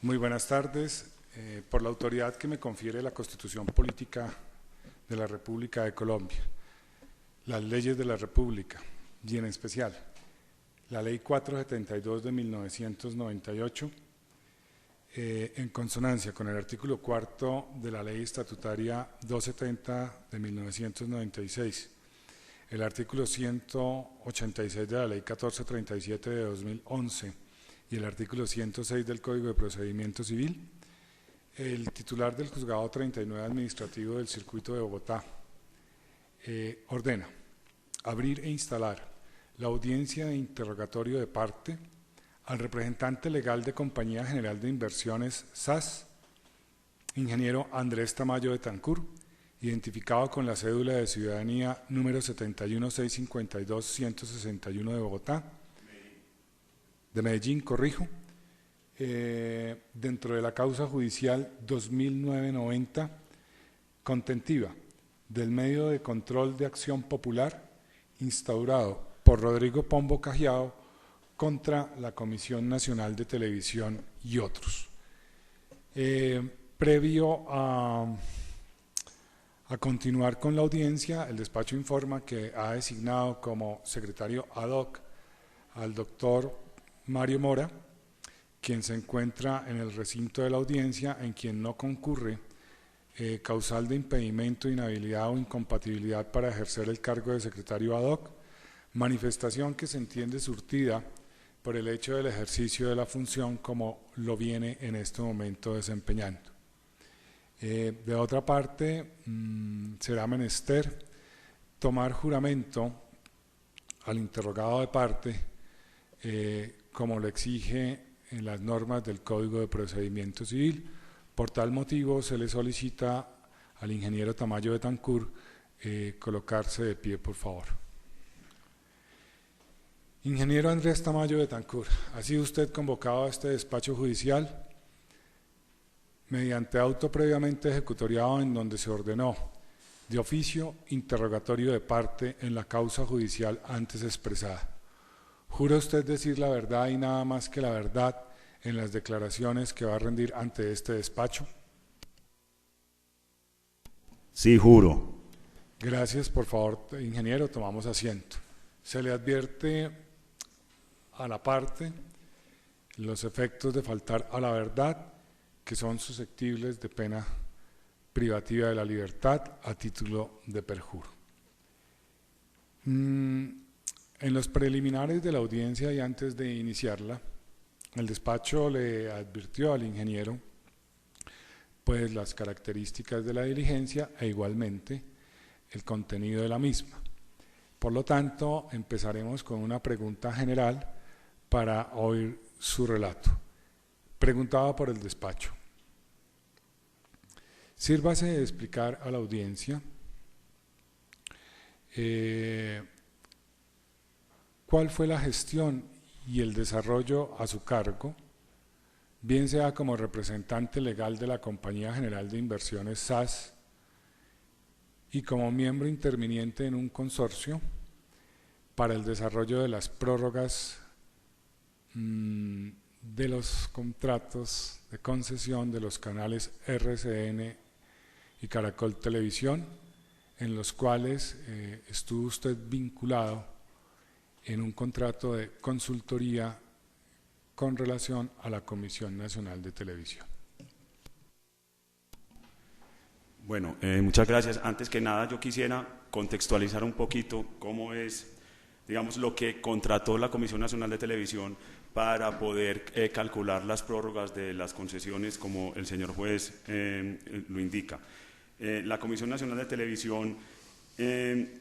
Muy buenas tardes. Por la autoridad que me confiere la Constitución Política de la República de Colombia, las leyes de la República y en especial la Ley 472 de 1998, en consonancia con el artículo 4 de la Ley Estatutaria 270 de 1996, el artículo 186 de la Ley 1437 de 2011 y el artículo 106 del Código de Procedimiento Civil, el titular del Juzgado 39 Administrativo del Circuito de Bogotá ordena abrir e instalar la audiencia de interrogatorio de parte al representante legal de Compañía General de Inversiones SAS, ingeniero Andrés Tamayo Betancur, identificado con la cédula de ciudadanía número 71652-161 de Bogotá, de Medellín, corrijo, dentro de la causa judicial 2009-90, contentiva del medio de control de acción popular instaurado por Rodrigo Pombo Cajiao contra la Comisión Nacional de Televisión y otros. Previo a continuar con la audiencia, el despacho informa que ha designado como secretario ad hoc al doctor Mario Mora, quien se encuentra en el recinto de la audiencia, en quien no concurre causal de impedimento, inhabilidad o incompatibilidad para ejercer el cargo de secretario ad hoc, manifestación que se entiende surtida por el hecho del ejercicio de la función como lo viene en este momento desempeñando. De otra parte, será menester tomar juramento al interrogado de parte, como lo exige en las normas del Código de Procedimiento Civil. Por tal motivo, se le solicita al ingeniero Tamayo Betancur colocarse de pie, por favor. Ingeniero Andrés Tamayo Betancur, ha sido usted convocado a este despacho judicial mediante auto previamente ejecutoriado en donde se ordenó de oficio interrogatorio de parte en la causa judicial antes expresada. ¿Jura usted decir la verdad y nada más que la verdad en las declaraciones que va a rendir ante este despacho? Sí, juro. Gracias, por favor, ingeniero, tomamos asiento. Se le advierte a la parte los efectos de faltar a la verdad, que son susceptibles de pena privativa de la libertad a título de perjuro. En los preliminares de la audiencia y antes de iniciarla, el despacho le advirtió al ingeniero pues las características de la diligencia e igualmente el contenido de la misma. Por lo tanto, empezaremos con una pregunta general para oír su relato. Preguntaba por el despacho. Sírvase de explicar a la audiencia cuál fue la gestión y el desarrollo a su cargo, bien sea como representante legal de la Compañía General de Inversiones SAS y como miembro interviniente en un consorcio para el desarrollo de las prórrogas de los contratos de concesión de los canales RCN y Caracol Televisión, en los cuales estuvo usted vinculado en un contrato de consultoría con relación a la Comisión Nacional de Televisión. Bueno, muchas gracias. Antes que nada, yo quisiera contextualizar un poquito cómo es, digamos, lo que contrató la Comisión Nacional de Televisión para poder calcular las prórrogas de las concesiones, como el señor juez lo indica. La Comisión Nacional de Televisión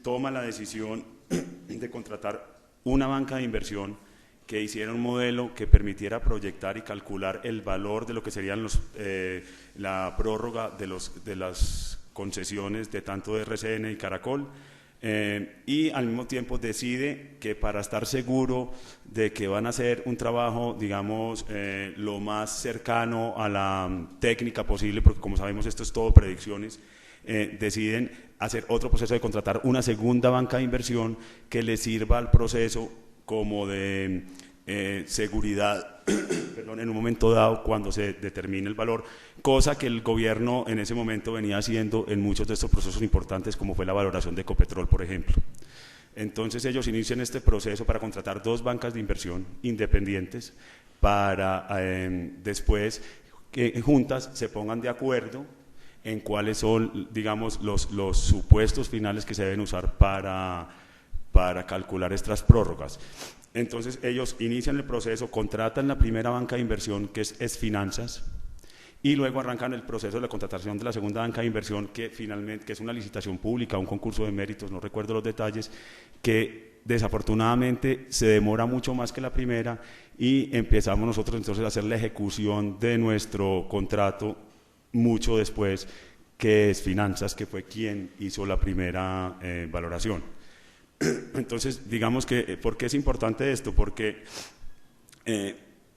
toma la decisión de contratar una banca de inversión que hiciera un modelo que permitiera proyectar y calcular el valor de lo que serían la prórroga de las concesiones de tanto de RCN y Caracol, y al mismo tiempo decide que para estar seguro de que van a hacer un trabajo, digamos, lo más cercano a la técnica posible, porque como sabemos esto es todo predicciones, deciden hacer otro proceso de contratar una segunda banca de inversión que le sirva al proceso como de seguridad perdón, en un momento dado cuando se determine el valor, cosa que el gobierno en ese momento venía haciendo en muchos de estos procesos importantes, como fue la valoración de Ecopetrol, por ejemplo. Entonces ellos inician este proceso para contratar 2 bancas de inversión independientes para después que juntas se pongan de acuerdo en cuáles son, digamos, los supuestos finales que se deben usar para calcular estas prórrogas. Entonces ellos inician el proceso, contratan la primera banca de inversión, que es Finanzas, y luego arrancan el proceso de la contratación de la segunda banca de inversión, que finalmente que es una licitación pública, un concurso de méritos, no recuerdo los detalles, que desafortunadamente se demora mucho más que la primera, y empezamos nosotros entonces a hacer la ejecución de nuestro contrato mucho después, que es Finanzas, que fue quien hizo la primera valoración. Entonces, digamos que, ¿por qué es importante esto? Porque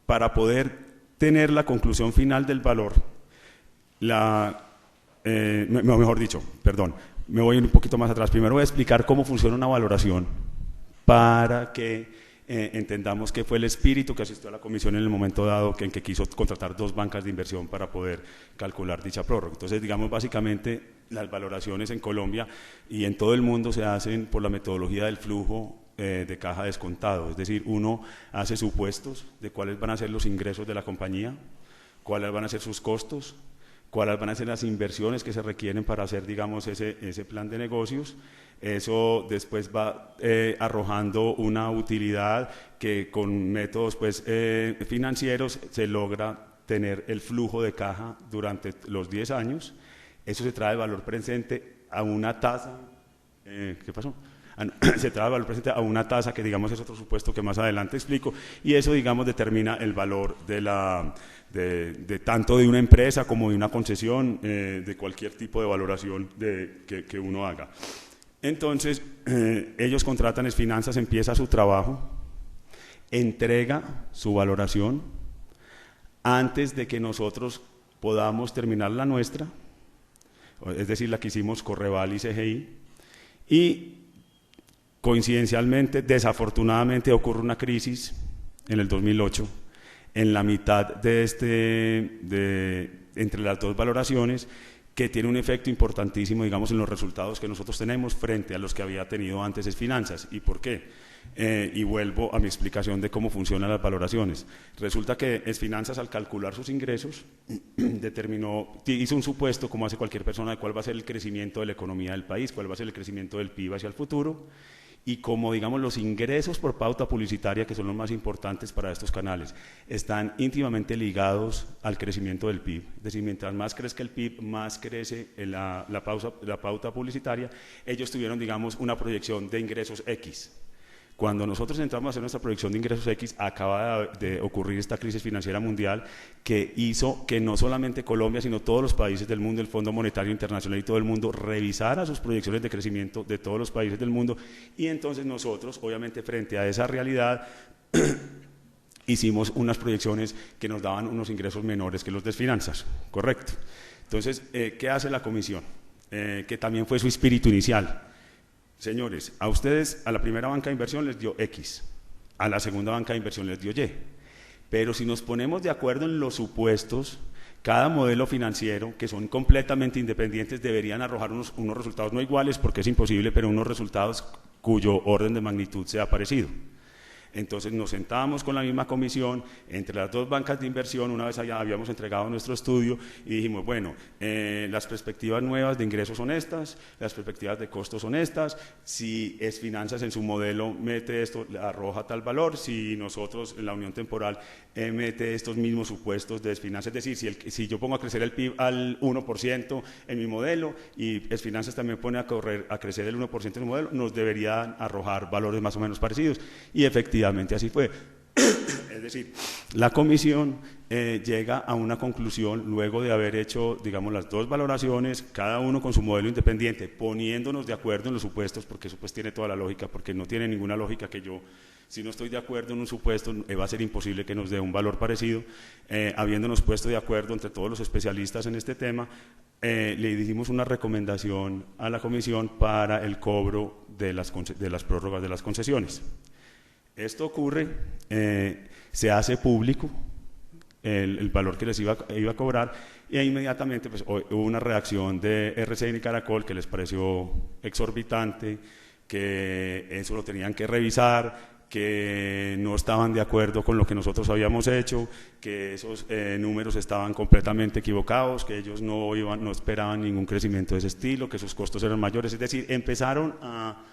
para poder tener la conclusión final del valor, mejor dicho, perdón, me voy un poquito más atrás. Primero voy a explicar cómo funciona una valoración para que entendamos qué fue el espíritu que asistió a la comisión en el momento dado en que quiso contratar 2 bancas de inversión para poder calcular dicha prórroga. Entonces, digamos, básicamente las valoraciones en Colombia y en todo el mundo se hacen por la metodología del flujo de caja descontado, es decir, uno hace supuestos de cuáles van a ser los ingresos de la compañía, cuáles van a ser sus costos, cuáles van a ser las inversiones que se requieren para hacer, digamos, ese plan de negocios. Eso después va arrojando una utilidad que con métodos pues, financieros se logra tener el flujo de caja durante los 10 años. Eso se trae valor presente a una tasa. ¿Qué pasó? Se trae valor presente a una tasa que, digamos, es otro supuesto que más adelante explico, y eso, digamos, determina el valor de tanto de una empresa como de una concesión, de cualquier tipo de valoración que uno haga. Entonces, ellos contratan Finanzas, empieza su trabajo, entrega su valoración antes de que nosotros podamos terminar la nuestra, es decir, la que hicimos Correval y CGI, y coincidencialmente, desafortunadamente, ocurre una crisis en el 2008, en la mitad entre las 2 valoraciones, que tiene un efecto importantísimo, digamos, en los resultados que nosotros tenemos frente a los que había tenido antes Finanzas. ¿Y por qué? Y vuelvo a mi explicación de cómo funcionan las valoraciones. Resulta que Finanzas, al calcular sus ingresos, hizo un supuesto, como hace cualquier persona, de cuál va a ser el crecimiento de la economía del país, cuál va a ser el crecimiento del PIB hacia el futuro, y como, digamos, los ingresos por pauta publicitaria, que son los más importantes para estos canales, están íntimamente ligados al crecimiento del PIB. Es decir, mientras más crezca el PIB, más crece la pauta publicitaria. Ellos tuvieron, digamos, una proyección de ingresos X. Cuando nosotros entramos a hacer nuestra proyección de ingresos X, acaba de ocurrir esta crisis financiera mundial que hizo que no solamente Colombia, sino todos los países del mundo, el Fondo Monetario Internacional y todo el mundo, revisara sus proyecciones de crecimiento de todos los países del mundo, y entonces nosotros, obviamente, frente a esa realidad, hicimos unas proyecciones que nos daban unos ingresos menores que los de Finanzas, ¿correcto? Entonces, ¿qué hace la comisión? Que también fue su espíritu inicial. Señores, a ustedes, a la primera banca de inversión les dio X, a la segunda banca de inversión les dio Y, pero si nos ponemos de acuerdo en los supuestos, cada modelo financiero, que son completamente independientes, deberían arrojar unos resultados no iguales, porque es imposible, pero unos resultados cuyo orden de magnitud sea parecido. Entonces nos sentábamos con la misma comisión, entre las 2 bancas de inversión, una vez allá habíamos entregado nuestro estudio y dijimos, bueno, las perspectivas nuevas de ingresos son estas, las perspectivas de costos son estas, si Finanzas en su modelo mete esto, arroja tal valor, si nosotros en la unión temporal mete estos mismos supuestos de Finanzas, es decir, si yo pongo a crecer el PIB al 1% en mi modelo y Finanzas también pone a crecer el 1% en su modelo, nos deberían arrojar valores más o menos parecidos, y efectivamente así fue. Es decir, la comisión llega a una conclusión luego de haber hecho, digamos, las 2 valoraciones, cada uno con su modelo independiente, poniéndonos de acuerdo en los supuestos, porque eso pues tiene toda la lógica, porque no tiene ninguna lógica que yo, si no estoy de acuerdo en un supuesto, va a ser imposible que nos dé un valor parecido. Habiéndonos puesto de acuerdo entre todos los especialistas en este tema, le hicimos una recomendación a la comisión para el cobro de las prórrogas de las concesiones. Esto ocurre, se hace público, el valor que les iba a cobrar, y inmediatamente pues, hubo una reacción de RCN y Caracol que les pareció exorbitante, que eso lo tenían que revisar, que no estaban de acuerdo con lo que nosotros habíamos hecho, que esos números estaban completamente equivocados, que ellos no esperaban ningún crecimiento de ese estilo, que sus costos eran mayores, es decir, empezaron a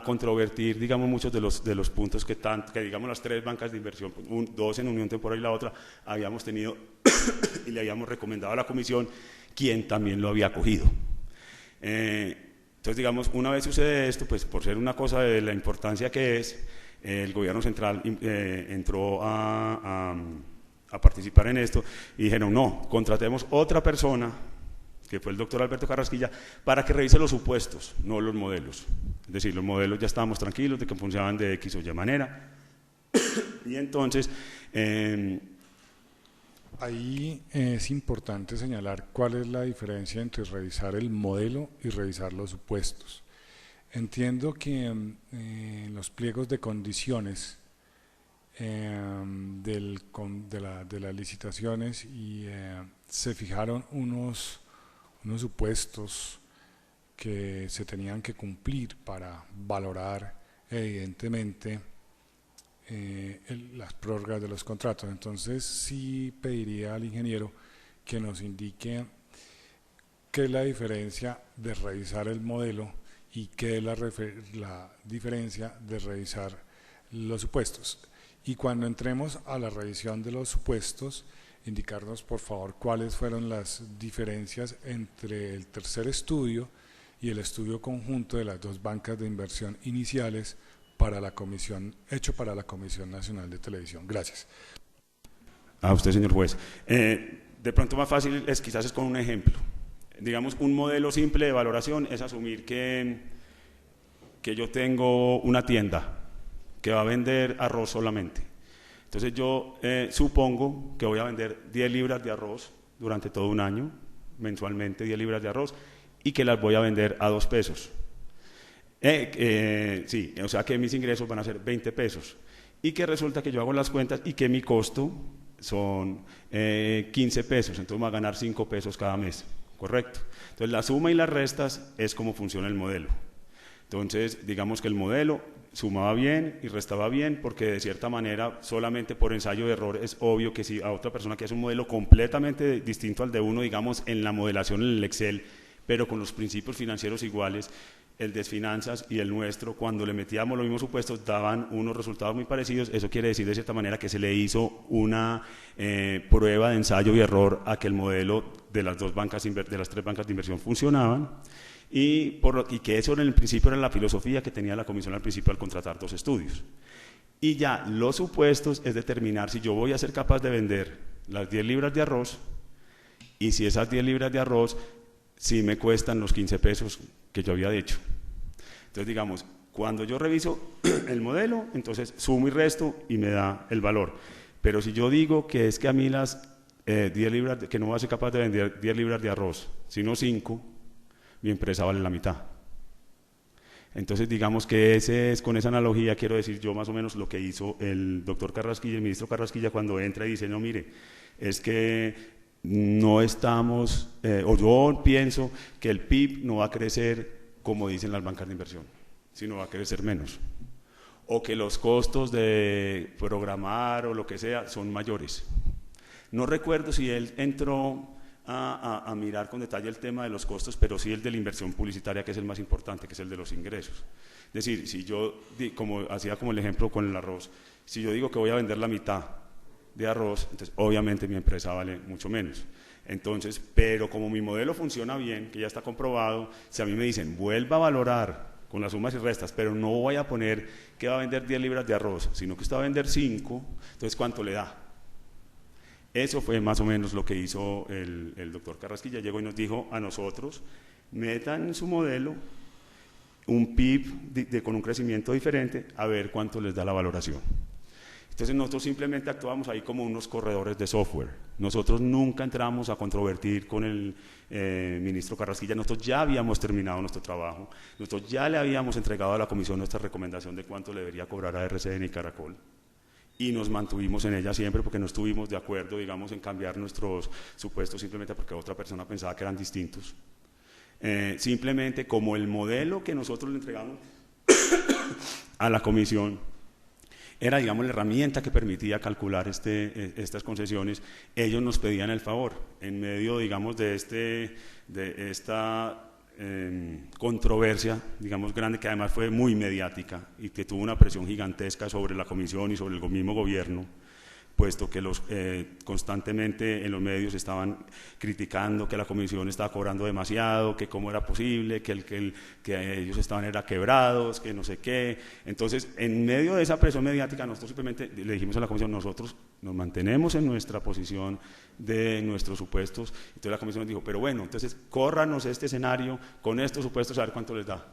controvertir, digamos, muchos de los puntos que digamos, las tres bancas de inversión, dos en Unión Temporal y la otra, habíamos tenido y le habíamos recomendado a la comisión, quien también lo había acogido. Entonces, digamos, una vez sucede esto, pues por ser una cosa de la importancia que es, el gobierno central entró a participar en esto y dijeron, no, contratemos otra persona, que fue el doctor Alberto Carrasquilla, para que revise los supuestos, no los modelos. Es decir, los modelos ya estábamos tranquilos de que funcionaban de X o Y manera. Y entonces... ahí es importante señalar cuál es la diferencia entre revisar el modelo y revisar los supuestos. Entiendo que en los pliegos de condiciones de las licitaciones se fijaron unos supuestos que se tenían que cumplir para valorar evidentemente las prórrogas de los contratos. Entonces sí pediría al ingeniero que nos indique qué es la diferencia de revisar el modelo y qué es la diferencia de revisar los supuestos. Y cuando entremos a la revisión de los supuestos, indicarnos por favor cuáles fueron las diferencias entre el tercer estudio y el estudio conjunto de las dos bancas de inversión iniciales hecho para la Comisión Nacional de Televisión. Gracias. A usted, señor juez. De pronto más fácil quizás es con un ejemplo. Digamos, un modelo simple de valoración es asumir que yo tengo una tienda que va a vender arroz solamente. Entonces yo supongo que voy a vender 10 libras de arroz durante todo un año, mensualmente 10 libras de arroz, y que las voy a vender a 2 pesos. Sí, o sea que mis ingresos van a ser 20 pesos. Y que resulta que yo hago las cuentas y que mi costo son 15 pesos, entonces me va a ganar 5 pesos cada mes. Correcto. Entonces la suma y las restas es como funciona el modelo. Entonces digamos que el modelo sumaba bien y restaba bien, porque de cierta manera solamente por ensayo de error es obvio que si a otra persona que hace un modelo completamente distinto al de uno, digamos en la modelación en el Excel, pero con los principios financieros iguales, el de finanzas y el nuestro, cuando le metíamos los mismos supuestos, daban unos resultados muy parecidos. Eso quiere decir de cierta manera que se le hizo una prueba de ensayo y error a que el modelo de las tres bancas de inversión funcionaban, y que eso en el principio era la filosofía que tenía la comisión al principio al contratar 2 estudios. Y ya los supuestos es determinar si yo voy a ser capaz de vender las 10 libras de arroz, y si esas 10 libras de arroz sí me cuestan los 15 pesos que yo había dicho. Entonces, digamos, cuando yo reviso el modelo, entonces sumo y resto y me da el valor. Pero si yo digo que es que a mí las 10 libras, que no voy a ser capaz de vender 10 libras de arroz, sino 5, mi empresa vale la mitad. Entonces, digamos que con esa analogía quiero decir yo más o menos lo que hizo el doctor Carrasquilla, el ministro Carrasquilla, cuando entra y dice, no, mire, es que no estamos, o yo pienso que el PIB no va a crecer como dicen las bancas de inversión, sino va a crecer menos, o que los costos de programar o lo que sea son mayores. No recuerdo si él entró a mirar con detalle el tema de los costos, pero sí el de la inversión publicitaria, que es el más importante, que es el de los ingresos. Es decir, si yo, como hacía como el ejemplo con el arroz, si yo digo que voy a vender la mitad de arroz, entonces obviamente mi empresa vale mucho menos. Entonces, pero como mi modelo funciona bien, que ya está comprobado, si a mí me dicen vuelva a valorar con las sumas y restas, pero no voy a poner que va a vender 10 libras de arroz, sino que usted va a vender 5, entonces ¿cuánto le da? Eso fue más o menos lo que hizo el doctor Carrasquilla. Llegó y nos dijo a nosotros, metan en su modelo un PIB con un crecimiento diferente, a ver cuánto les da la valoración. Entonces nosotros simplemente actuamos ahí como unos corredores de software. Nosotros nunca entramos a controvertir con el ministro Carrasquilla. Nosotros ya habíamos terminado nuestro trabajo. Nosotros ya le habíamos entregado a la comisión nuestra recomendación de cuánto le debería cobrar a RCN y Caracol. y nos mantuvimos en ella siempre porque no estuvimos de acuerdo, digamos, en cambiar nuestros supuestos simplemente porque otra persona pensaba que eran distintos. Simplemente como el modelo que nosotros le entregamos a la comisión era, digamos, la herramienta que permitía calcular estas concesiones, ellos nos pedían el favor, en medio, digamos, de esta controversia, digamos, grande, que además fue muy mediática y que tuvo una presión gigantesca sobre la comisión y sobre el mismo gobierno, puesto que constantemente en los medios estaban criticando que la comisión estaba cobrando demasiado, que cómo era posible, que ellos estaban quebrados, que no sé qué. Entonces, en medio de esa presión mediática, nosotros simplemente le dijimos a la comisión, nosotros nos mantenemos en nuestra posición de nuestros supuestos. Entonces la comisión nos dijo, pero bueno, entonces córranos este escenario con estos supuestos a ver cuánto les da.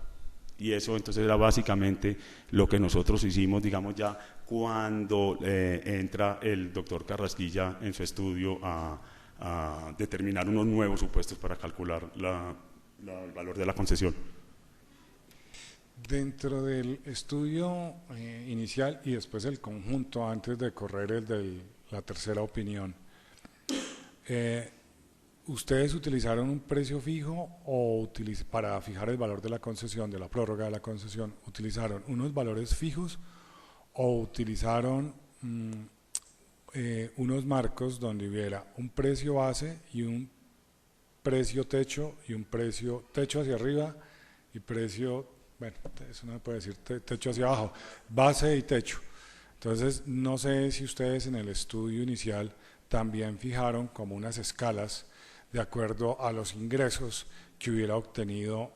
Y eso entonces era básicamente lo que nosotros hicimos, digamos, ya cuando entra el doctor Carrasquilla en su estudio a determinar unos nuevos supuestos para calcular el valor de la concesión. Dentro del estudio inicial y después el conjunto, antes de correr el de la tercera opinión, ¿ustedes utilizaron un precio fijo o para fijar el valor de la concesión, de la prórroga de la concesión, utilizaron unos valores fijos o utilizaron unos marcos donde hubiera un precio base y un precio techo y un precio techo hacia arriba y precio, bueno, eso no se puede decir techo hacia abajo, base y techo? Entonces, no sé si ustedes en el estudio inicial también fijaron como unas escalas de acuerdo a los ingresos que hubiera obtenido,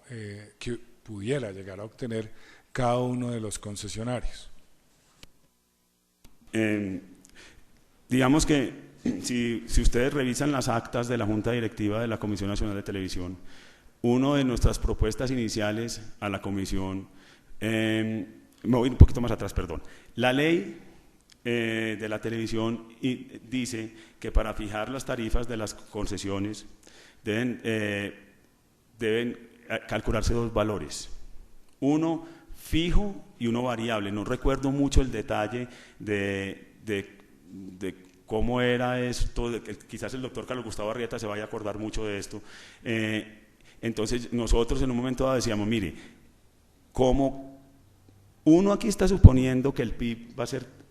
que pudiera llegar a obtener cada uno de los concesionarios. Digamos que si ustedes revisan las actas de la Junta Directiva de la Comisión Nacional de Televisión, una de nuestras propuestas iniciales a la Comisión, me voy un poquito más atrás, perdón, la ley de la televisión dice que para fijar las tarifas de las concesiones deben calcularse dos valores, uno fijo y uno variable. No recuerdo mucho el detalle de cómo era esto, quizás el doctor Carlos Gustavo Arrieta se vaya a acordar mucho de esto. Entonces nosotros en un momento dado decíamos, mire, como uno aquí está suponiendo que el PIB va a ser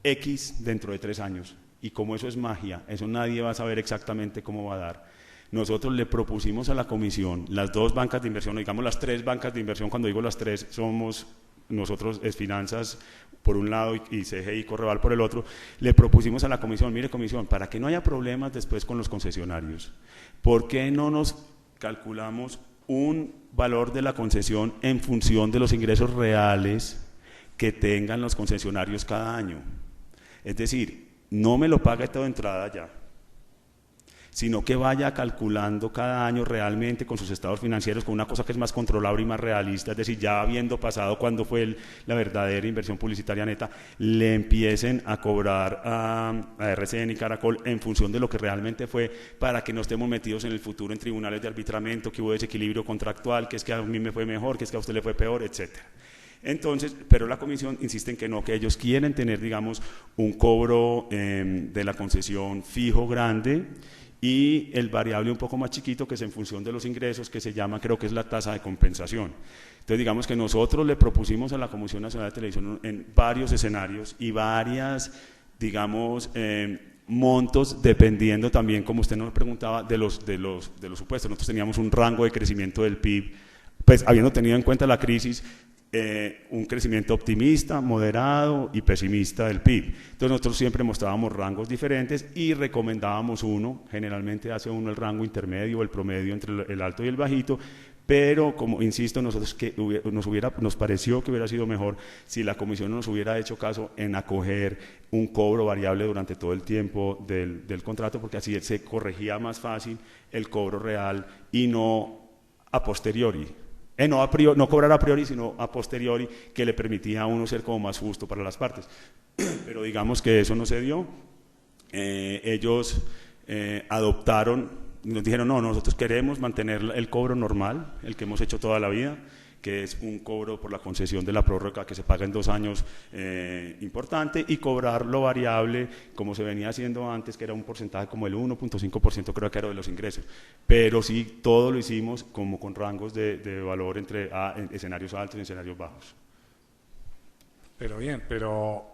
X dentro de 3 años, y como eso es magia, eso nadie va a saber exactamente cómo va a dar. Nosotros le propusimos a la comisión las dos bancas de inversión, digamos las 3 bancas de inversión, cuando digo las 3 somos nosotros, es Finanzas por un lado y CGI Correval por el otro. Le propusimos a la comisión, mire comisión, para que no haya problemas después con los concesionarios, ¿por qué no nos calculamos un valor de la concesión en función de los ingresos reales que tengan los concesionarios cada año? Es decir, no me lo pague todo de entrada ya, sino que vaya calculando cada año realmente con sus estados financieros, con una cosa que es más controlable y más realista, es decir, ya habiendo pasado cuando fue la verdadera inversión publicitaria neta, le empiecen a cobrar a RCN y Caracol en función de lo que realmente fue, para que no estemos metidos en el futuro en tribunales de arbitramiento, que hubo desequilibrio contractual, que es que a mí me fue mejor, que es que a usted le fue peor, etcétera. Entonces, pero la comisión insiste en que no, que ellos quieren tener, digamos, un cobro de la concesión fijo grande y el variable un poco más chiquito, que es en función de los ingresos, que se llama, creo que es la tasa de compensación. Entonces, digamos que nosotros le propusimos a la Comisión Nacional de Televisión en varios escenarios y varias, digamos, montos, dependiendo también, como usted nos preguntaba, de los supuestos. Nosotros teníamos un rango de crecimiento del PIB, pues habiendo tenido en cuenta la crisis, un crecimiento optimista, moderado y pesimista del PIB. Entonces nosotros siempre mostrábamos rangos diferentes y recomendábamos uno, generalmente hace uno el rango intermedio o el promedio entre el alto y el bajito, pero como insisto, nosotros nos pareció que hubiera sido mejor si la comisión nos hubiera hecho caso en acoger un cobro variable durante todo el tiempo del contrato, porque así se corregía más fácil el cobro real y no a posteriori. No cobrar a priori, sino a posteriori, que le permitía a uno ser como más justo para las partes. Pero digamos que eso no se dio. Ellos adoptaron, nos dijeron, no, nosotros queremos mantener el cobro normal, el que hemos hecho toda la vida, que es un cobro por la concesión de la prórroga que se paga en 2 años importante, y cobrar lo variable como se venía haciendo antes, que era un porcentaje como el 1.5% creo que era de los ingresos, pero sí todo lo hicimos como con rangos de valor entre en escenarios altos y escenarios bajos. Pero bien, pero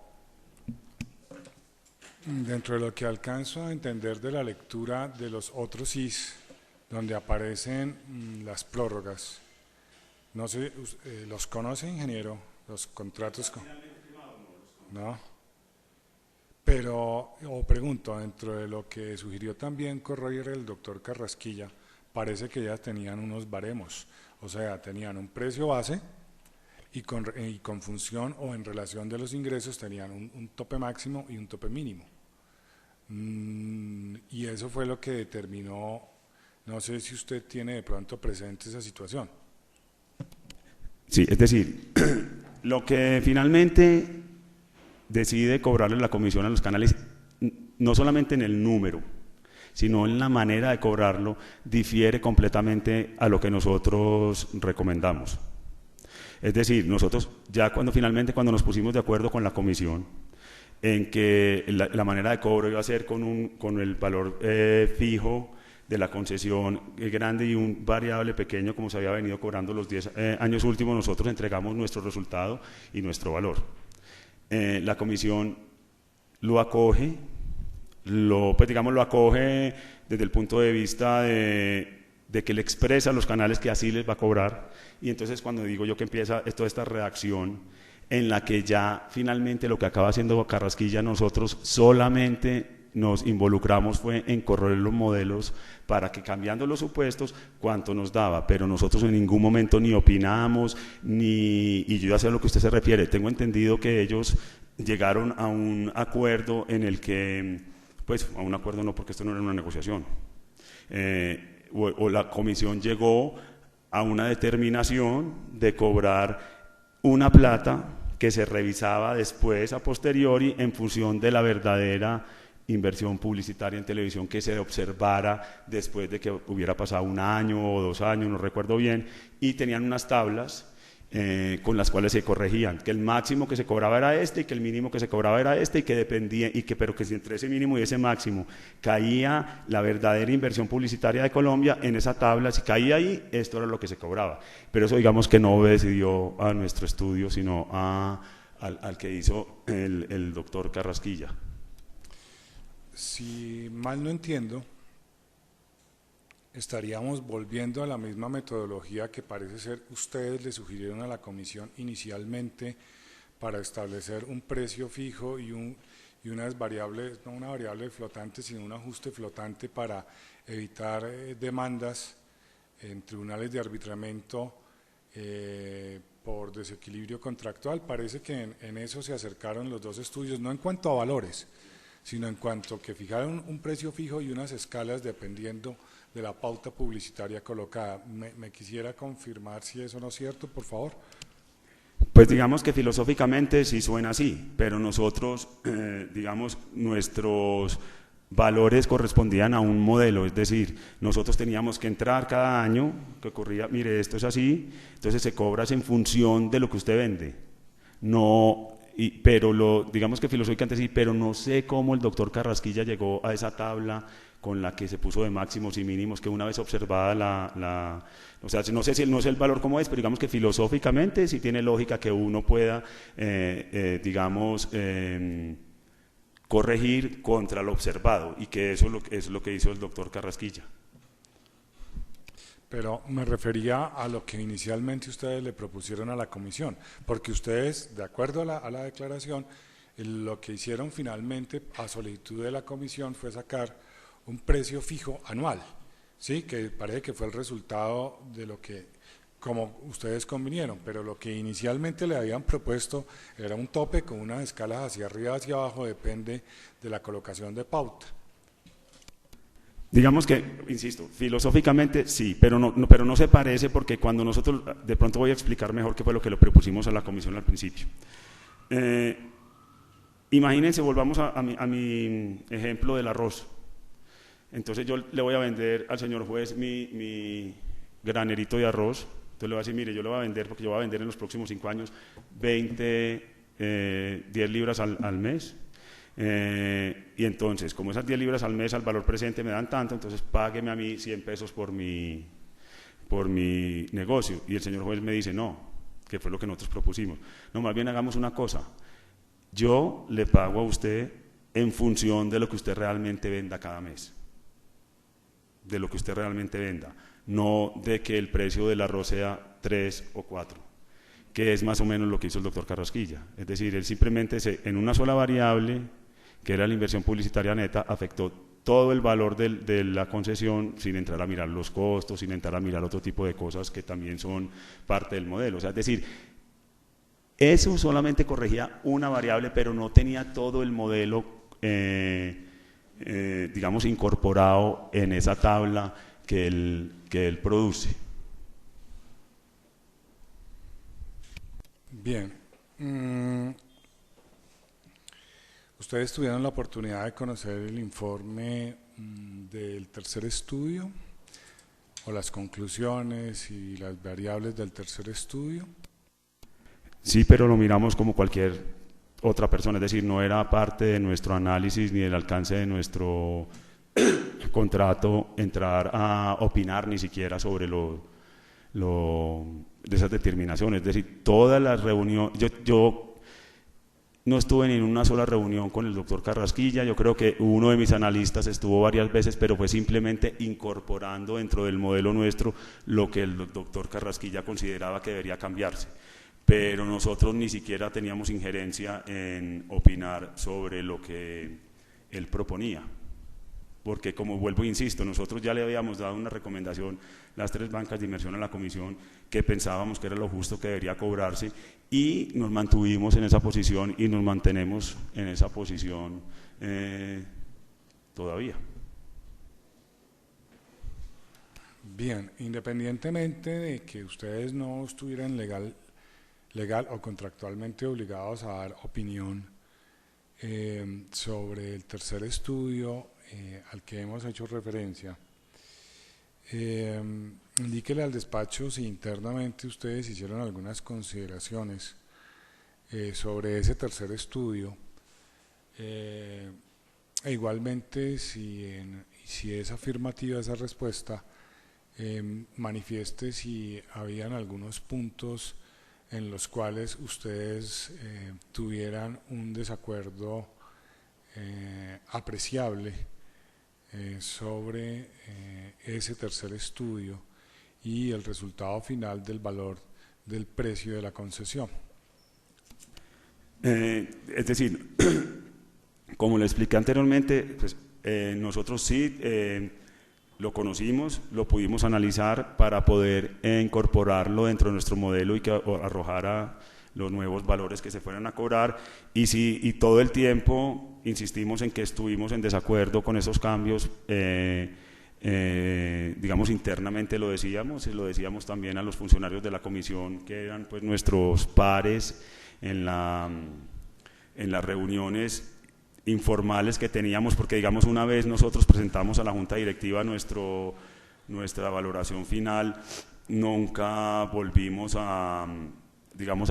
dentro de lo que alcanzo a entender de la lectura de los otros IS, donde aparecen las prórrogas, no sé, ¿los conoce, ingeniero? Los contratos con... ¿No? Pero, o pregunto, dentro de lo que sugirió también Corroyer el doctor Carrasquilla, parece que ya tenían unos baremos, o sea, tenían un precio base y con función o en relación de los ingresos tenían un tope máximo y un tope mínimo. Y eso fue lo que determinó, no sé si usted tiene de pronto presente esa situación. Sí, es decir, lo que finalmente decide cobrarle la comisión a los canales, no solamente en el número, sino en la manera de cobrarlo, difiere completamente a lo que nosotros recomendamos. Es decir, nosotros ya finalmente cuando nos pusimos de acuerdo con la comisión en que la manera de cobro iba a ser con el valor fijo de la concesión grande y un variable pequeño como se había venido cobrando los 10 años últimos, nosotros entregamos nuestro resultado y nuestro valor. La comisión lo acoge, lo acoge desde el punto de vista de que le expresa a los canales que así les va a cobrar, y entonces cuando digo yo que empieza toda esta redacción en la que ya finalmente lo que acaba haciendo Carrasquilla, nosotros solamente nos involucramos fue en correr los modelos para que cambiando los supuestos cuánto nos daba, pero nosotros en ningún momento ni opinamos, y yo ya sé a lo que usted se refiere. Tengo entendido que ellos llegaron a un acuerdo en el que, pues a un acuerdo no, porque esto no era una negociación, o la comisión llegó a una determinación de cobrar una plata que se revisaba después a posteriori en función de la verdadera inversión publicitaria en televisión que se observara después de que hubiera pasado 1 año o 2 años, no recuerdo bien, y tenían unas tablas con las cuales se corregían, que el máximo que se cobraba era este y que el mínimo que se cobraba era este, y que dependía, pero que si entre ese mínimo y ese máximo caía la verdadera inversión publicitaria de Colombia, en esa tabla, si caía ahí, esto era lo que se cobraba. Pero eso digamos que no obedeció a nuestro estudio, sino al que hizo el doctor Carrasquilla. Si mal no entiendo, estaríamos volviendo a la misma metodología que parece ser ustedes le sugirieron a la comisión inicialmente para establecer un precio fijo y unas variables, no una variable flotante, sino un ajuste flotante para evitar demandas en tribunales de arbitramiento por desequilibrio contractual. Parece que en eso se acercaron los dos estudios, no en cuanto a valores, sino en cuanto que fijaron un precio fijo y unas escalas dependiendo de la pauta publicitaria colocada. ¿Me quisiera confirmar si eso no es cierto, por favor? Pues digamos que filosóficamente sí suena así, pero nosotros, digamos, nuestros valores correspondían a un modelo, es decir, nosotros teníamos que entrar cada año, que ocurría, mire, esto es así, entonces se cobra en función de lo que usted vende, no... pero digamos que filosóficamente sí, pero no sé cómo el doctor Carrasquilla llegó a esa tabla con la que se puso de máximos y mínimos, que una vez observada o sea, no sé si no es el valor como es, pero digamos que filosóficamente sí tiene lógica que uno pueda, digamos, corregir contra lo observado, y que eso es lo que hizo el doctor Carrasquilla. Pero me refería a lo que inicialmente ustedes le propusieron a la comisión, porque ustedes, de acuerdo a la declaración, lo que hicieron finalmente a solicitud de la comisión fue sacar un precio fijo anual, ¿sí? Que parece que fue el resultado de lo que, como ustedes convinieron, pero lo que inicialmente le habían propuesto era un tope con unas escalas hacia arriba, hacia abajo, depende de la colocación de pauta. Digamos que, insisto, filosóficamente sí, pero no se parece, porque cuando nosotros, de pronto voy a explicar mejor qué fue lo que le propusimos a la comisión al principio. Imagínense, volvamos a mi ejemplo del arroz. Entonces yo le voy a vender al señor juez mi granerito de arroz, Entonces le voy a decir, mire, yo lo voy a vender porque yo voy a vender en los próximos 5 años 10 libras al mes. Y entonces, como esas 10 libras al mes al valor presente me dan tanto, entonces págueme a mí 100 pesos por mi negocio. Y el señor juez me dice, no, que fue lo que nosotros propusimos. No, más bien hagamos una cosa, yo le pago a usted en función de lo que usted realmente venda cada mes, de lo que usted realmente venda, no de que el precio del arroz sea 3 o 4, que es más o menos lo que hizo el doctor Carrasquilla. Es decir, él simplemente en una sola variable, que era la inversión publicitaria neta, afectó todo el valor de la concesión sin entrar a mirar los costos, sin entrar a mirar otro tipo de cosas que también son parte del modelo. O sea, es decir, eso solamente corregía una variable, pero no tenía todo el modelo, digamos, incorporado en esa tabla que él produce. Bien. ¿Ustedes tuvieron la oportunidad de conocer el informe del tercer estudio o las conclusiones y las variables del tercer estudio? Sí, pero lo miramos como cualquier otra persona, es decir, no era parte de nuestro análisis ni del alcance de nuestro contrato entrar a opinar ni siquiera sobre de esas determinaciones. Es decir, todas las reuniones, yo no estuve ni en una sola reunión con el doctor Carrasquilla, yo creo que uno de mis analistas estuvo varias veces, pero fue simplemente incorporando dentro del modelo nuestro lo que el doctor Carrasquilla consideraba que debería cambiarse. Pero nosotros ni siquiera teníamos injerencia en opinar sobre lo que él proponía. Porque, como vuelvo e insisto, nosotros ya le habíamos dado una recomendación, las 3 bancas de inversión a la comisión, que pensábamos que era lo justo que debería cobrarse, y nos mantuvimos en esa posición y nos mantenemos en esa posición todavía. Bien, independientemente de que ustedes no estuvieran legal o contractualmente obligados a dar opinión sobre el tercer estudio al que hemos hecho referencia, indíquele al despacho si internamente ustedes hicieron algunas consideraciones sobre ese tercer estudio, e igualmente si es afirmativa esa respuesta, manifieste si habían algunos puntos en los cuales ustedes tuvieran un desacuerdo apreciable sobre ese tercer estudio y el resultado final del valor del precio de la concesión. Es decir, como le expliqué anteriormente, pues, nosotros sí lo conocimos, lo pudimos analizar para poder incorporarlo dentro de nuestro modelo y que arrojara los nuevos valores que se fueran a cobrar, y todo el tiempo insistimos en que estuvimos en desacuerdo con esos cambios, digamos internamente lo decíamos también a los funcionarios de la comisión, que eran pues nuestros pares en las reuniones informales que teníamos, porque digamos una vez nosotros presentamos a la junta directiva nuestra valoración final, nunca volvimos a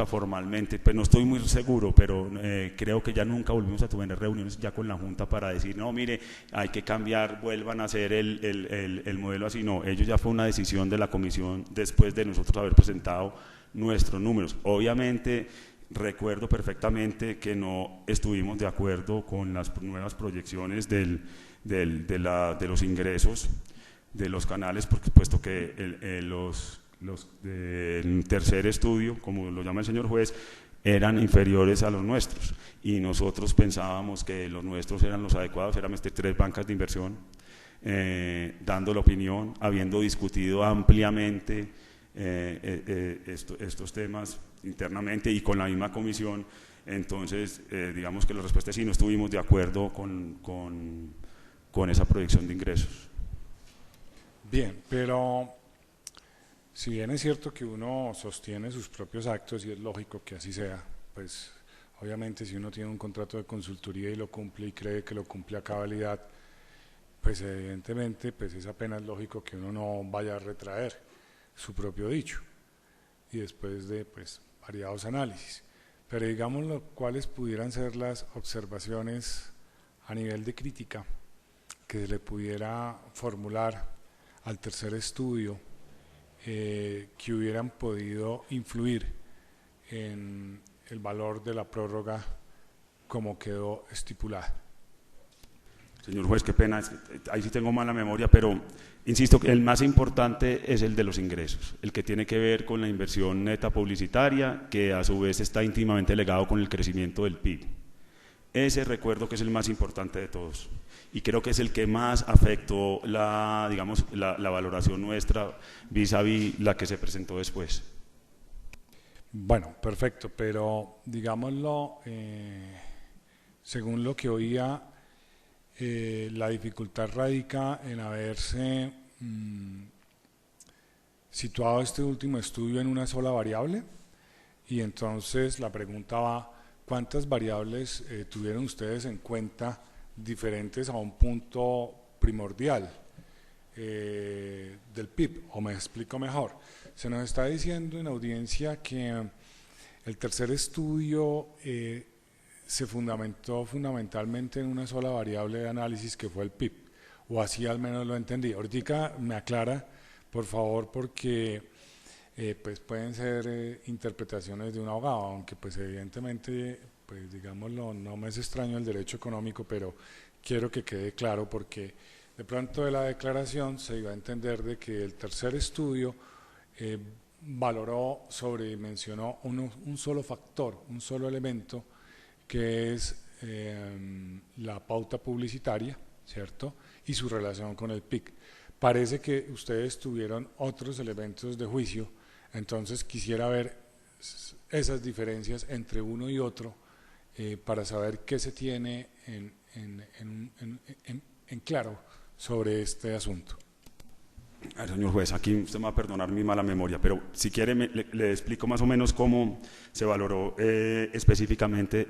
formalmente, pues no estoy muy seguro, pero creo que ya nunca volvimos a tener reuniones ya con la junta para decir, no, mire, hay que cambiar, vuelvan a hacer el modelo así. No, ellos ya fue una decisión de la comisión después de nosotros haber presentado nuestros números. Obviamente recuerdo perfectamente que no estuvimos de acuerdo con las nuevas proyecciones de los ingresos de los canales, porque puesto que los del tercer estudio, como lo llama el señor juez, eran inferiores a los nuestros, y nosotros pensábamos que los nuestros eran los adecuados, éramos 3 bancas de inversión, dando la opinión, habiendo discutido ampliamente estos temas internamente y con la misma comisión. Entonces digamos que la respuesta es sí, no estuvimos de acuerdo con esa proyección de ingresos. Bien, pero si bien es cierto que uno sostiene sus propios actos y es lógico que así sea, pues obviamente si uno tiene un contrato de consultoría y lo cumple y cree que lo cumple a cabalidad, pues evidentemente pues es apenas lógico que uno no vaya a retraer su propio dicho. y después de pues, variados análisis. Pero digamos cuáles pudieran ser las observaciones a nivel de crítica que se le pudiera formular al tercer estudio que hubieran podido influir en el valor de la prórroga como quedó estipulada. Señor juez, qué pena, ahí sí tengo mala memoria, pero insisto que el más importante es el de los ingresos, el que tiene que ver con la inversión neta publicitaria, que a su vez está íntimamente ligado con el crecimiento del PIB. Ese recuerdo que es el más importante de todos y creo que es el que más afectó la valoración nuestra vis-a-vis la que se presentó después. Bueno, perfecto, pero digámoslo, según lo que oía, la dificultad radica en haberse situado este último estudio en una sola variable, y entonces la pregunta va: ¿cuántas variables tuvieron ustedes en cuenta diferentes a un punto primordial del PIB? O me explico mejor, se nos está diciendo en audiencia que el tercer estudio se fundamentó fundamentalmente en una sola variable de análisis, que fue el PIB, o así al menos lo entendí. Ahorita me aclara, por favor, porque pues pueden ser interpretaciones de un abogado, aunque pues evidentemente, pues digámoslo, no me es extraño el derecho económico, pero quiero que quede claro, porque de pronto de la declaración se iba a entender de que el tercer estudio valoró, sobredimensionó un solo factor, un solo elemento, que es la pauta publicitaria, ¿cierto?, y su relación con el PIB. Parece que ustedes tuvieron otros elementos de juicio, entonces quisiera ver esas diferencias entre uno y otro para saber qué se tiene en claro sobre este asunto. Señor juez, aquí usted me va a perdonar mi mala memoria, pero si quiere le explico más o menos cómo se valoró específicamente,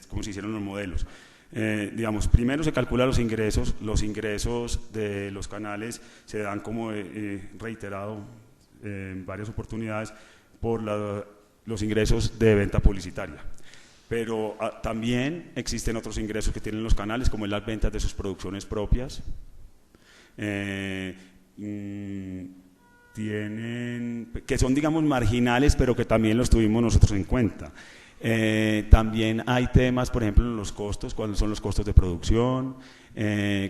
cómo se hicieron los modelos. Digamos, primero se calculan los ingresos de los canales se dan, como reiterado en varias oportunidades, por los ingresos de venta publicitaria. Pero también existen otros ingresos que tienen los canales, como es las ventas de sus producciones propias. Que son, digamos, marginales, pero que también los tuvimos nosotros en cuenta. También hay temas, por ejemplo, en los costos, cuáles son los costos de producción,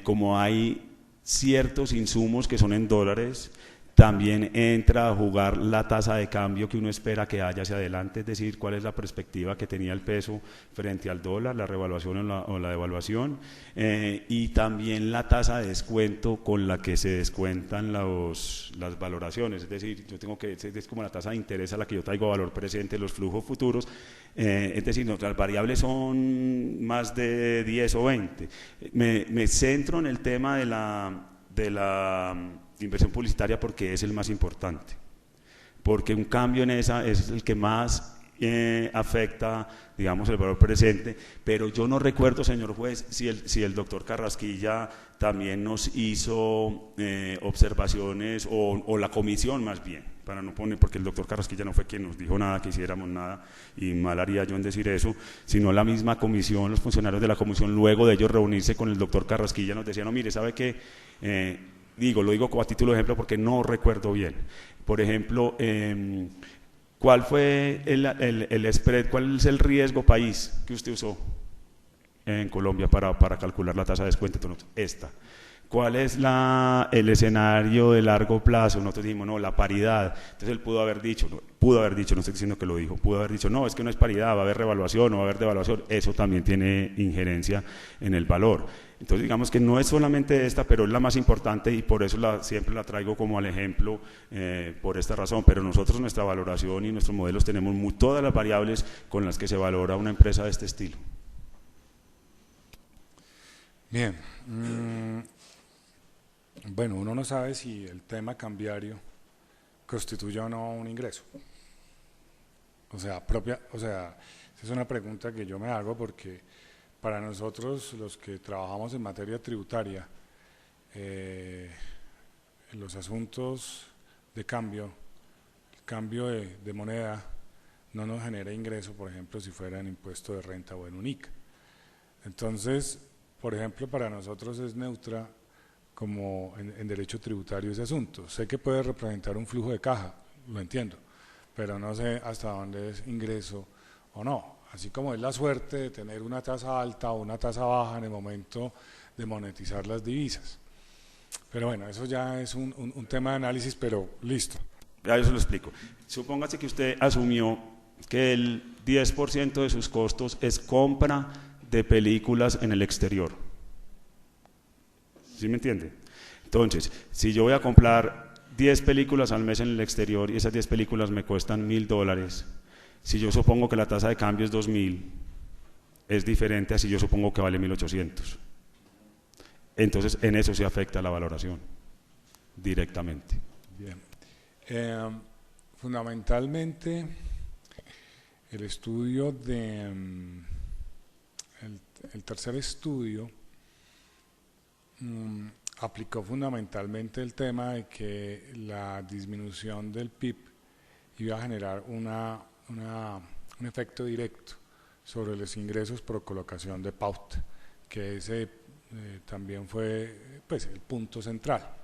como hay ciertos insumos que son en dólares, también entra a jugar la tasa de cambio que uno espera que haya hacia adelante, es decir, cuál es la perspectiva que tenía el peso frente al dólar, la revaluación o la devaluación, y también la tasa de descuento con la que se descuentan las valoraciones, es decir, yo tengo que, es como la tasa de interés a la que yo traigo valor presente, los flujos futuros, es decir, nuestras variables son más de 10 o 20. Me centro en el tema de la inversión publicitaria porque es el más importante, porque un cambio en esa es el que más afecta, digamos, el valor presente, pero yo no recuerdo, señor juez, si el doctor Carrasquilla también nos hizo observaciones, o la comisión más bien, para no poner, porque el doctor Carrasquilla no fue quien nos dijo nada, que hiciéramos nada, y mal haría yo en decir eso, sino la misma comisión, los funcionarios de la comisión, luego de ellos reunirse con el doctor Carrasquilla, nos decían: no, mire, ¿sabe qué? Lo digo como a título de ejemplo porque no recuerdo bien. Por ejemplo, ¿cuál fue el spread, cuál es el riesgo país que usted usó en Colombia para calcular la tasa de descuento? Esta. ¿Cuál es el escenario de largo plazo? Nosotros dijimos, no, la paridad. Entonces él pudo haber dicho, no estoy diciendo que lo dijo, pudo haber dicho, no, es que no es paridad, va a haber revaluación, no va a haber devaluación. Eso también tiene injerencia en el valor. Entonces digamos que no es solamente esta, pero es la más importante, y por eso siempre la traigo como al ejemplo por esta razón. Pero nosotros, nuestra valoración y nuestros modelos, tenemos todas las variables con las que se valora una empresa de este estilo. Bien. Bueno, uno no sabe si el tema cambiario constituye o no un ingreso. O sea, esa es una pregunta que yo me hago, porque para nosotros, los que trabajamos en materia tributaria, en los asuntos de cambio, cambio de moneda no nos genera ingreso, por ejemplo, si fuera en impuesto de renta o en UNIC. Entonces, por ejemplo, para nosotros es neutra como en derecho tributario ese asunto. Sé que puede representar un flujo de caja, lo entiendo, pero no sé hasta dónde es ingreso o no. Así como es la suerte de tener una tasa alta o una tasa baja en el momento de monetizar las divisas. Pero bueno, eso ya es un tema de análisis, pero listo. Ya yo se lo explico. Supóngase que usted asumió que el 10% de sus costos es compra de películas en el exterior. ¿Sí me entiende? Entonces, si yo voy a comprar 10 películas al mes en el exterior y esas 10 películas me cuestan $1.000, si yo supongo que la tasa de cambio es 2.000, es diferente a si yo supongo que vale 1.800. Entonces, en eso se afecta la valoración directamente. Bien. Fundamentalmente, el estudio el tercer estudio aplicó fundamentalmente el tema de que la disminución del PIB iba a generar un efecto directo sobre los ingresos por colocación de pauta, que ese también fue pues, el punto central.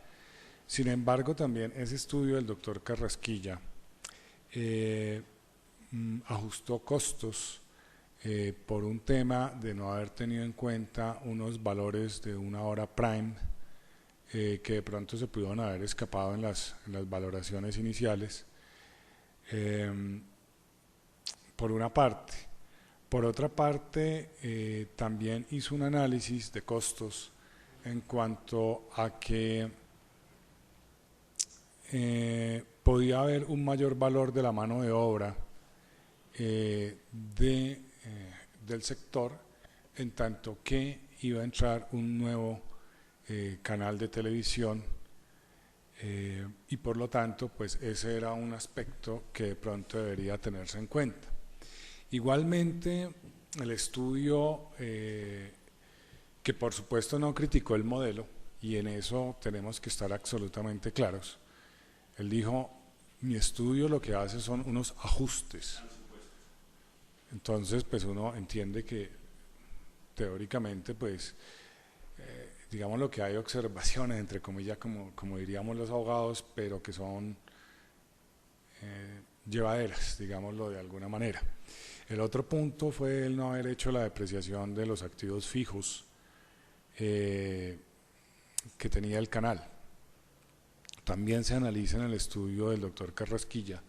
Sin embargo, también ese estudio del doctor Carrasquilla ajustó costos por un tema de no haber tenido en cuenta unos valores de una hora prime que de pronto se pudieron haber escapado en las valoraciones iniciales, por una parte. Por otra parte, también hizo un análisis de costos en cuanto a que podía haber un mayor valor de la mano de obra del sector, en tanto que iba a entrar un nuevo canal de televisión y por lo tanto pues ese era un aspecto que de pronto debería tenerse en cuenta. Igualmente el estudio, que por supuesto no criticó el modelo, y en eso tenemos que estar absolutamente claros, él dijo: mi estudio lo que hace son unos ajustes. Entonces pues uno entiende que teóricamente pues digamos lo que hay observaciones entre comillas como diríamos los abogados, pero que son llevaderas, digámoslo de alguna manera. El otro punto fue el no haber hecho la depreciación de los activos fijos que tenía el canal. También se analiza en el estudio del doctor Carrasquilla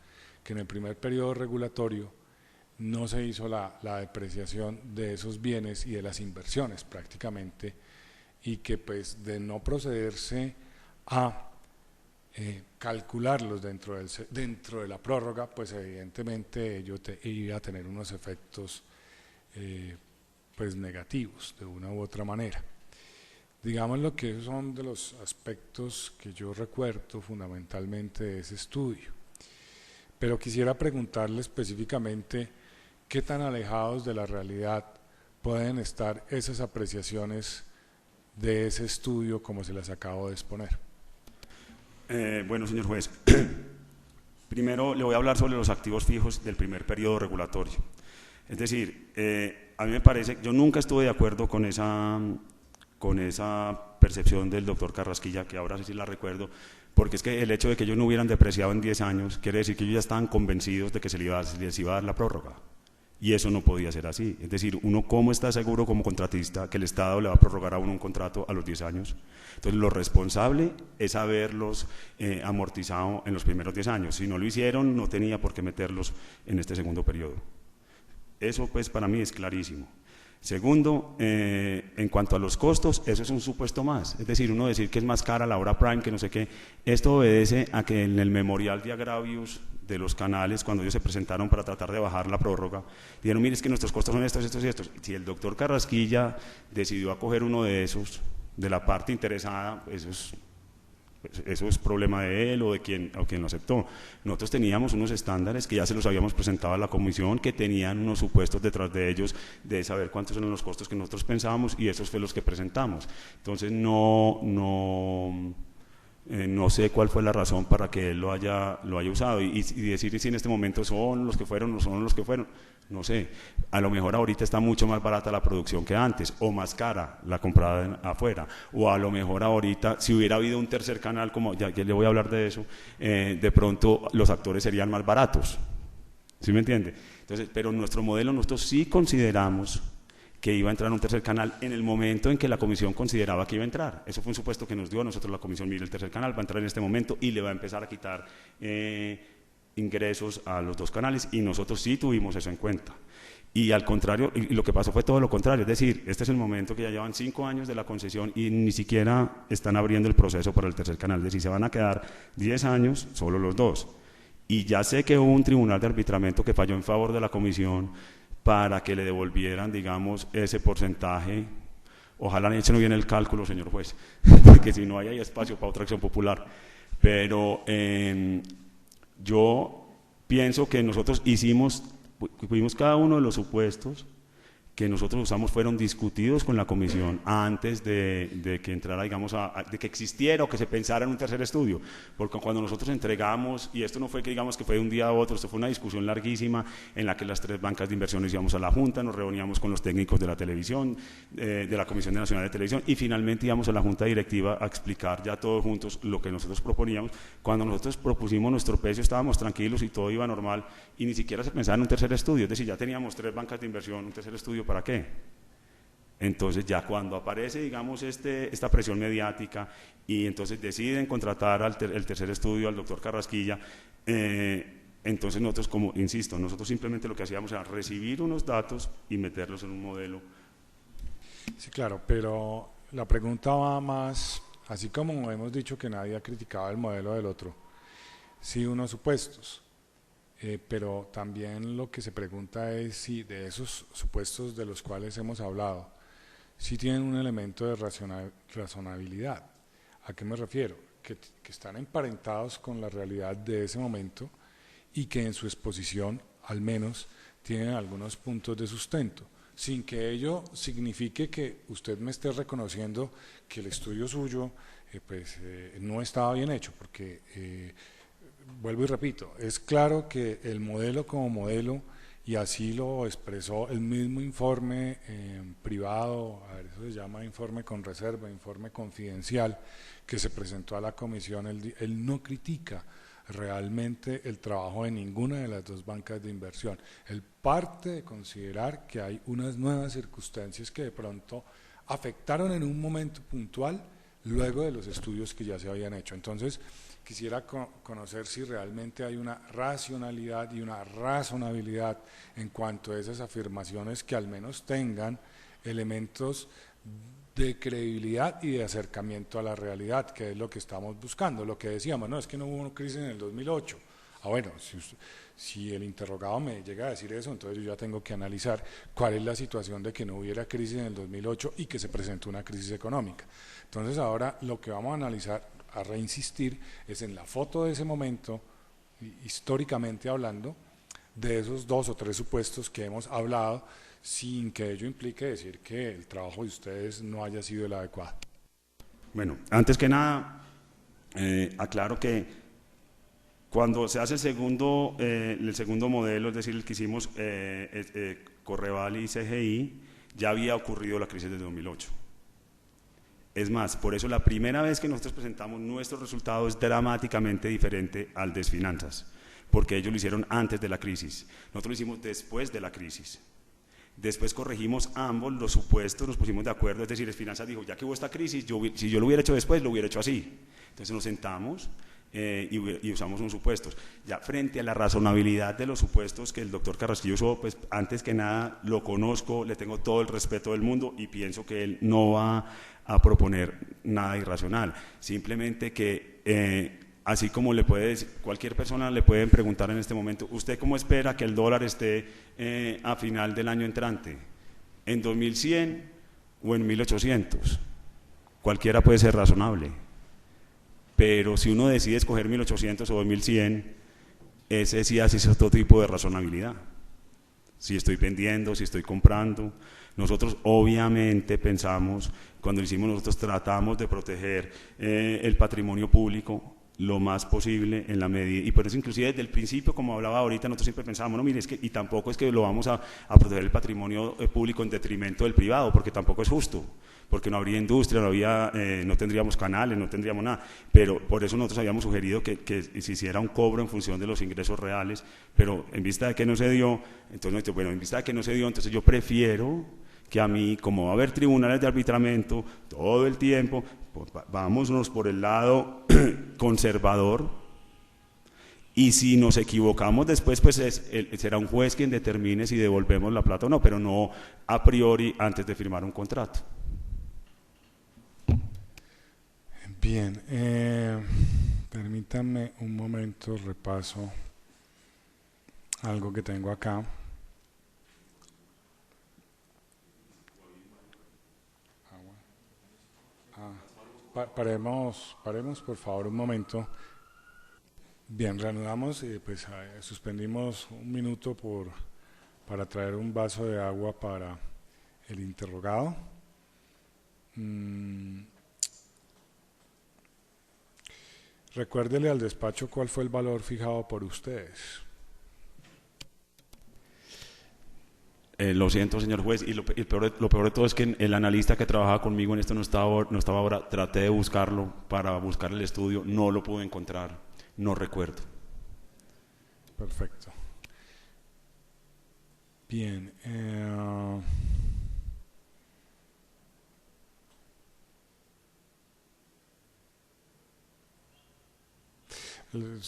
que en el primer periodo regulatorio no se hizo la depreciación de esos bienes y de las inversiones prácticamente, y que pues de no procederse a calcularlos dentro de la prórroga, pues evidentemente ello iba a tener unos efectos pues negativos de una u otra manera. Digamos lo que esos son de los aspectos que yo recuerdo fundamentalmente de ese estudio. Pero quisiera preguntarle específicamente qué tan alejados de la realidad pueden estar esas apreciaciones de ese estudio como se las acabo de exponer. Bueno, señor juez, primero le voy a hablar sobre los activos fijos del primer periodo regulatorio. Es decir, a mí me parece, yo nunca estuve de acuerdo con esa percepción del doctor Carrasquilla, que ahora sí la recuerdo, porque es que el hecho de que ellos no hubieran depreciado en 10 años quiere decir que ellos ya estaban convencidos de que se les iba a dar la prórroga. Y eso no podía ser así. Es decir, uno cómo está seguro como contratista que el Estado le va a prorrogar a uno un contrato a los 10 años. Entonces lo responsable es haberlos amortizado en los primeros 10 años. Si no lo hicieron, no tenía por qué meterlos en este segundo periodo. Eso pues para mí es clarísimo. Segundo, en cuanto a los costos, eso es un supuesto más. Es decir, uno decir que es más cara la hora prime, que no sé qué. Esto obedece a que en el memorial de agravios de los canales, cuando ellos se presentaron para tratar de bajar la prórroga, dijeron: mire, es que nuestros costos son estos, estos y estos. Si el doctor Carrasquilla decidió acoger uno de esos, de la parte interesada, eso es problema de él o de quien lo aceptó. Nosotros teníamos unos estándares que ya se los habíamos presentado a la comisión, que tenían unos supuestos detrás de ellos de saber cuántos eran los costos que nosotros pensábamos, y esos fue los que presentamos. Entonces no No sé cuál fue la razón para que él lo haya usado y decir si en este momento son los que fueron o son los que fueron, no sé. A lo mejor ahorita está mucho más barata la producción que antes, o más cara la comprada afuera, o a lo mejor ahorita, si hubiera habido un tercer canal, como ya le voy a hablar de eso, de pronto los actores serían más baratos, ¿sí me entiende? Entonces, pero nuestro modelo, nosotros sí consideramos que iba a entrar un tercer canal en el momento en que la comisión consideraba que iba a entrar. Eso fue un supuesto que nos dio a nosotros la comisión. Mire, el tercer canal va a entrar en este momento y le va a empezar a quitar ingresos a los dos canales, y nosotros sí tuvimos eso en cuenta. Y al contrario, y lo que pasó fue todo lo contrario, es decir, este es el momento que ya llevan 5 años de la concesión y ni siquiera están abriendo el proceso para el tercer canal, es decir, se van a quedar 10 años solo los dos. Y ya sé que hubo un tribunal de arbitramiento que falló en favor de la comisión para que le devolvieran, digamos, ese porcentaje. Ojalá le echen bien el cálculo, señor juez, porque si no hay espacio para otra acción popular. Pero yo pienso que nosotros fuimos cada uno de los supuestos que nosotros usamos fueron discutidos con la comisión antes de que entrara, digamos, de que existiera o que se pensara en un tercer estudio, porque cuando nosotros entregamos, y esto no fue que digamos que fue de un día a otro, esto fue una discusión larguísima en la que las 3 bancas de inversiones íbamos a la Junta, nos reuníamos con los técnicos de la televisión, de la Comisión Nacional de Televisión, y finalmente íbamos a la Junta Directiva a explicar ya todos juntos lo que nosotros proponíamos. Cuando nosotros propusimos nuestro precio estábamos tranquilos y todo iba normal, y ni siquiera se pensaba en un tercer estudio, es decir, ya teníamos 3 bancas de inversión, un tercer estudio, ¿para qué? Entonces ya cuando aparece, digamos, esta presión mediática y entonces deciden contratar el tercer estudio al doctor Carrasquilla, entonces nosotros, como insisto, nosotros simplemente lo que hacíamos era recibir unos datos y meterlos en un modelo. Sí, claro, pero la pregunta va más, así como hemos dicho que nadie ha criticado el modelo del otro, sí unos supuestos. Pero también lo que se pregunta es si de esos supuestos de los cuales hemos hablado, si tienen un elemento de razonabilidad. ¿A qué me refiero? Que están emparentados con la realidad de ese momento y que en su exposición, al menos, tienen algunos puntos de sustento, sin que ello signifique que usted me esté reconociendo que el estudio suyo no estaba bien hecho, porque vuelvo y repito, es claro que el modelo como modelo, y así lo expresó el mismo informe privado, a ver, eso se llama informe con reserva, informe confidencial, que se presentó a la comisión, él no critica realmente el trabajo de ninguna de las 2 bancas de inversión. Él parte de considerar que hay unas nuevas circunstancias que de pronto afectaron en un momento puntual luego de los estudios que ya se habían hecho. Entonces, quisiera conocer si realmente hay una racionalidad y una razonabilidad en cuanto a esas afirmaciones que al menos tengan elementos de credibilidad y de acercamiento a la realidad, que es lo que estamos buscando. Lo que decíamos, no, es que no hubo una crisis en el 2008. Bueno, si el interrogado me llega a decir eso, entonces yo ya tengo que analizar cuál es la situación de que no hubiera crisis en el 2008 y que se presentó una crisis económica. Entonces ahora lo que vamos a analizar, a reinsistir, es en la foto de ese momento, históricamente hablando, de esos 2 o 3 supuestos que hemos hablado, sin que ello implique decir que el trabajo de ustedes no haya sido el adecuado. Bueno, antes que nada, aclaro que cuando se hace el segundo modelo, es decir, el que hicimos Correval y CGI, ya había ocurrido la crisis de 2008. Es más, por eso la primera vez que nosotros presentamos nuestro resultado es dramáticamente diferente al de Finanzas, porque ellos lo hicieron antes de la crisis, nosotros lo hicimos después de la crisis. Después corregimos ambos los supuestos, nos pusimos de acuerdo, es decir, Finanzas dijo, ya que hubo esta crisis, si yo lo hubiera hecho después, lo hubiera hecho así. Entonces nos sentamos y usamos unos supuestos. Ya frente a la razonabilidad de los supuestos que el doctor Carrasquillo usó, pues antes que nada lo conozco, le tengo todo el respeto del mundo y pienso que él no va a proponer nada irracional, simplemente que así como le puede decir, cualquier persona le pueden preguntar en este momento, ¿usted cómo espera que el dólar esté a final del año entrante? ¿En 2100 o en 1800? Cualquiera puede ser razonable, pero si uno decide escoger 1800 o 2100, ese sí hace otro tipo de razonabilidad. Si estoy vendiendo, si estoy comprando, Nosotros obviamente pensamos, cuando lo hicimos nosotros tratamos de proteger el patrimonio público lo más posible en la medida, y por eso inclusive desde el principio, como hablaba ahorita, nosotros siempre pensábamos, no, mire, es que, y tampoco es que lo vamos a proteger el patrimonio público en detrimento del privado, porque tampoco es justo, porque no habría industria, no tendríamos canales, no tendríamos nada, pero por eso nosotros habíamos sugerido que se hiciera un cobro en función de los ingresos reales, pero en vista de que no se dio, entonces, bueno, en vista de que no se dio, entonces yo prefiero que a mí, como va a haber tribunales de arbitramiento todo el tiempo, pues vámonos por el lado conservador, y si nos equivocamos después, pues será un juez quien determine si devolvemos la plata o no, pero no a priori antes de firmar un contrato. Bien, permítanme un momento, repaso algo que tengo acá. Paremos por favor un momento. Bien, reanudamos y pues suspendimos un minuto para traer un vaso de agua para el interrogado. Recuérdele al despacho cuál fue el valor fijado por ustedes. Lo siento, señor juez, y lo peor de todo es que el analista que trabajaba conmigo en esto no estaba ahora. Traté de buscarlo para buscar el estudio, no lo pude encontrar, no recuerdo. Perfecto. Bien.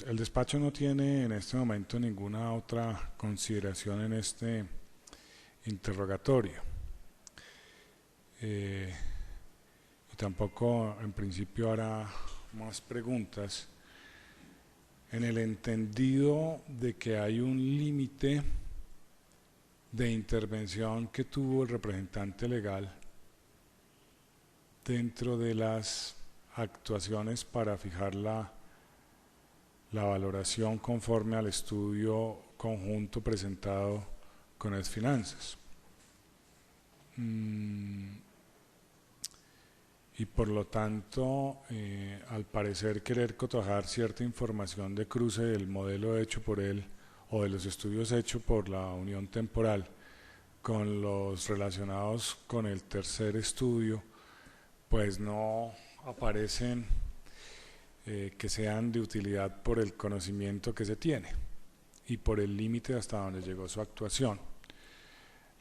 El despacho no tiene en este momento ninguna otra consideración en este interrogatorio. Y tampoco en principio hará más preguntas en el entendido de que hay un límite de intervención que tuvo el representante legal dentro de las actuaciones para fijar la valoración conforme al estudio conjunto presentado con Finanzas. Y por lo tanto, al parecer querer cotejar cierta información de cruce del modelo hecho por él o de los estudios hechos por la unión temporal con los relacionados con el tercer estudio, pues no aparecen que sean de utilidad por el conocimiento que se tiene y por el límite hasta donde llegó su actuación.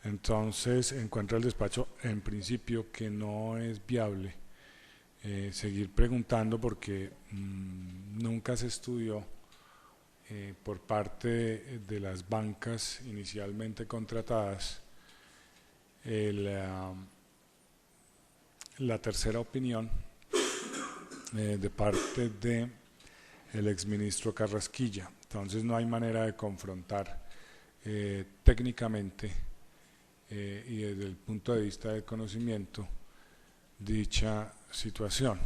Entonces encuentra el despacho en principio que no es viable seguir preguntando porque nunca se estudió por parte de las bancas inicialmente contratadas la tercera opinión de parte del exministro Carrasquilla. Entonces no hay manera de confrontar técnicamente y desde el punto de vista del conocimiento dicha situación.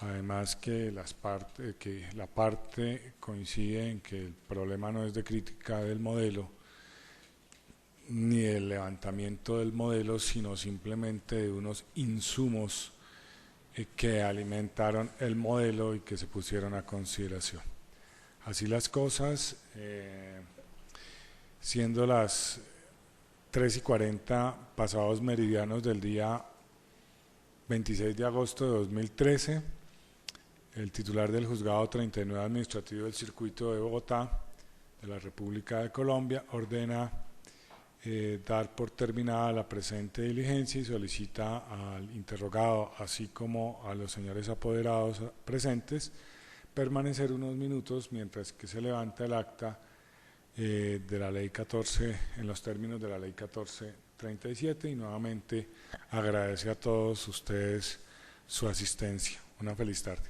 Además que la parte coincide en que el problema no es de crítica del modelo ni del levantamiento del modelo, sino simplemente de unos insumos que alimentaron el modelo y que se pusieron a consideración. Así las cosas, siendo las 3:40 pasados meridianos del día 26 de agosto de 2013, el titular del Juzgado 39 Administrativo del Circuito de Bogotá, de la República de Colombia, ordena dar por terminada la presente diligencia y solicita al interrogado, así como a los señores apoderados presentes, permanecer unos minutos mientras que se levanta el acta de la Ley 14, en los términos de la Ley 1437, y nuevamente agradece a todos ustedes su asistencia. Una feliz tarde.